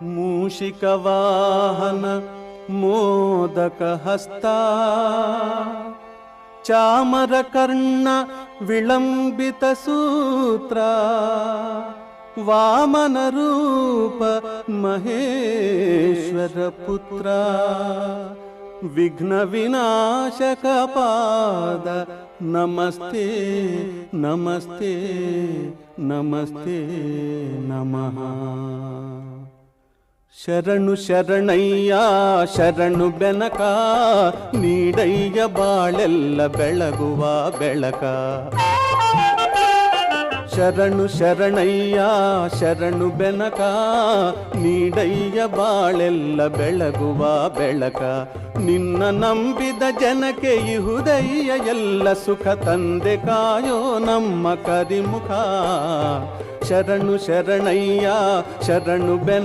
ಮೂಷಿಕವಾಹನ ಮೋದಕ ಹಸ್ತ ಚಾಮರಕರ್ಣ ವಿಳಂಬಿತ ಸೂತ್ರ ವಾಮನ ರೂಪ ಮಹೇಶ್ವರ ಪುತ್ರ ವಿಘ್ನ ವಿನಾಶಕ ಪಾದ ನಮಸ್ತೆ ನಮಸ್ತೆ ನಮಸ್ತೆ ನಮಃ. ಶರಣು ಶರಣಯ್ಯ ಶರಣು ಬೆನಕ ನೀಡಯ್ಯ ಬಾಳೆಲ್ಲ ಬೆಳಗುವ ಬೆಳಕ. ಶರಣು ಶರಣಯ್ಯ ಶರಣು ಬೆನಕ ನೀಡಯ್ಯ ಬಾಳೆಲ್ಲ ಬೆಳಗುವ ಬೆಳಕ. ನಿನ್ನ ನಂಬಿದ ಜನಕ್ಕೆ ಇಹುದಯ್ಯ ಎಲ್ಲ ಸುಖ ತಂದೆ ಕಾಯೋ ನಮ್ಮ ಕರಿಮುಖ. ಶರಣು ಶರಣಯ್ಯ ಶರಣು ಬೆನ